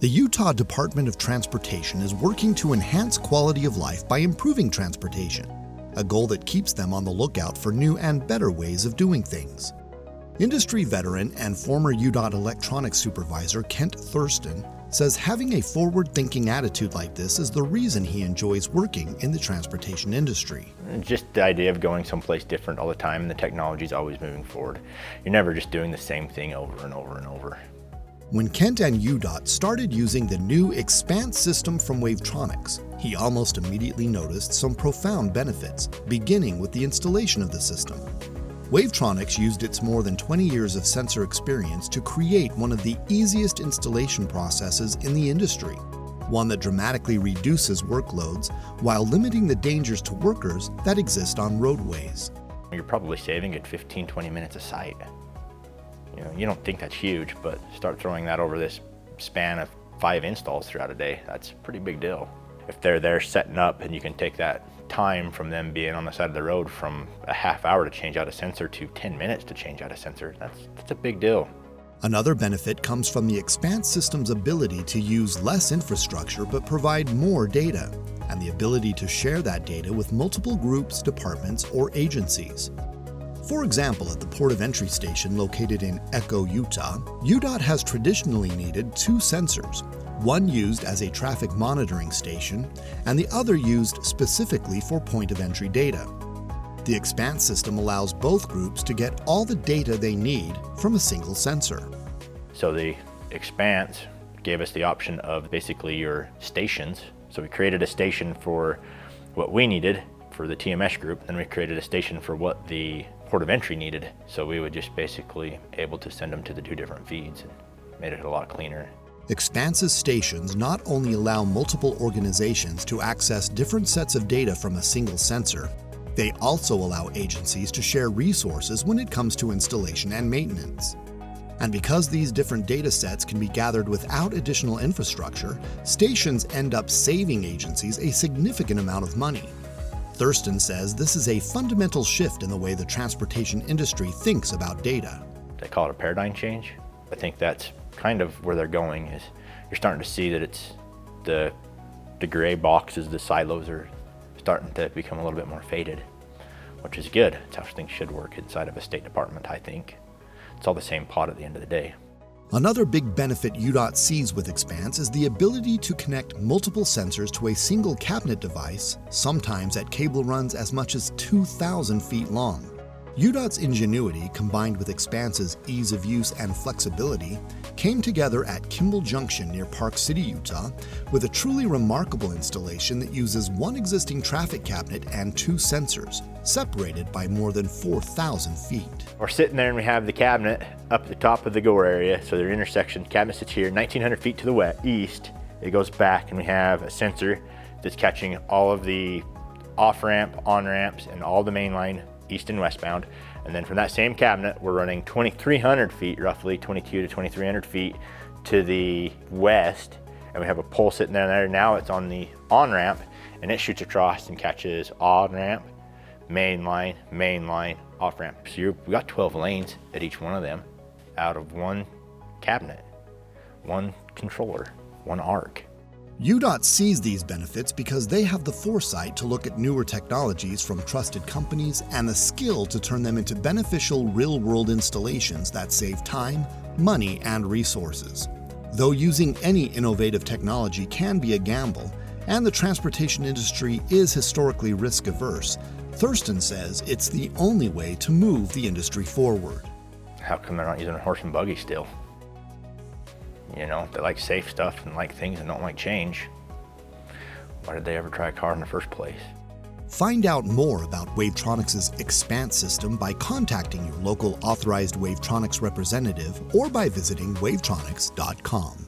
The Utah Department of Transportation is working to enhance quality of life by improving transportation, a goal that keeps them on the lookout for new and better ways of doing things. Industry veteran and former UDOT electronics supervisor Kent Thurston says having a forward-thinking attitude like this is the reason he enjoys working in the transportation industry. Just the idea of going someplace different all the time, and the technology is always moving forward. You're never just doing the same thing over and over and over. When Kent and UDOT started using the new Expanse system from Wavetronix, he almost immediately noticed some profound benefits, beginning with the installation of the system. Wavetronix used its more than 20 years of sensor experience to create one of the easiest installation processes in the industry, one that dramatically reduces workloads while limiting the dangers to workers that exist on roadways. You're probably saving at 15-20 minutes a site. You don't think that's huge, but start throwing that over this span of 5 installs throughout a day. That's a pretty big deal. If they're there setting up and you can take that time from them being on the side of the road from a half hour to change out a sensor to 10 minutes to change out a sensor, that's a big deal. Another benefit comes from the Expanse system's ability to use less infrastructure but provide more data, and the ability to share that data with multiple groups, departments, or agencies. For example, at the Port of Entry station located in Echo, Utah, UDOT has traditionally needed 2 sensors, one used as a traffic monitoring station and the other used specifically for point of entry data. The Expanse system allows both groups to get all the data they need from a single sensor. So the Expanse gave us the option of basically your stations. So we created a station for what we needed for the TMS group, then we created a station for what the Port of Entry needed. So we would just basically able to send them to the 2 different feeds and made it a lot cleaner. Expanse's stations not only allow multiple organizations to access different sets of data from a single sensor, they also allow agencies to share resources when it comes to installation and maintenance. And because these different data sets can be gathered without additional infrastructure, stations end up saving agencies a significant amount of money. Thurston says this is a fundamental shift in the way the transportation industry thinks about data. They call it a paradigm change. I think that's kind of where they're going, is you're starting to see that it's the gray boxes, the silos are starting to become a little bit more faded, which is good. It's how things should work inside of a state department, I think. It's all the same pot at the end of the day. Another big benefit UDOT sees with Expanse is the ability to connect multiple sensors to a single cabinet device, sometimes at cable runs as much as 2,000 feet long. UDOT's ingenuity, combined with Expanse's ease of use and flexibility, came together at Kimball Junction near Park City, Utah, with a truly remarkable installation that uses one existing traffic cabinet and 2 sensors, separated by more than 4,000 feet. We're sitting there and we have the cabinet up at the top of the gore area, so their intersection, cabinet sits here, 1,900 feet to the east. It goes back and we have a sensor that's catching all of the off-ramp, on-ramps, and all the mainline east and westbound. And then from that same cabinet, we're running 2,300 feet, roughly 22 to 2,300 feet to the west. And we have a pole sitting there. Now it's on the on-ramp and it shoots across and catches on-ramp, mainline, off-ramp. So we got 12 lanes at each one of them out of one cabinet, one controller, one arc. UDOT sees these benefits because they have the foresight to look at newer technologies from trusted companies and the skill to turn them into beneficial real-world installations that save time, money, and resources. Though using any innovative technology can be a gamble, and the transportation industry is historically risk-averse, Thurston says it's the only way to move the industry forward. How come they're not using a horse and buggy still? They like safe stuff and like things and don't like change. Why did they ever try a car in the first place? Find out more about Wavetronix's Expanse system by contacting your local authorized Wavetronix representative or by visiting wavetronix.com.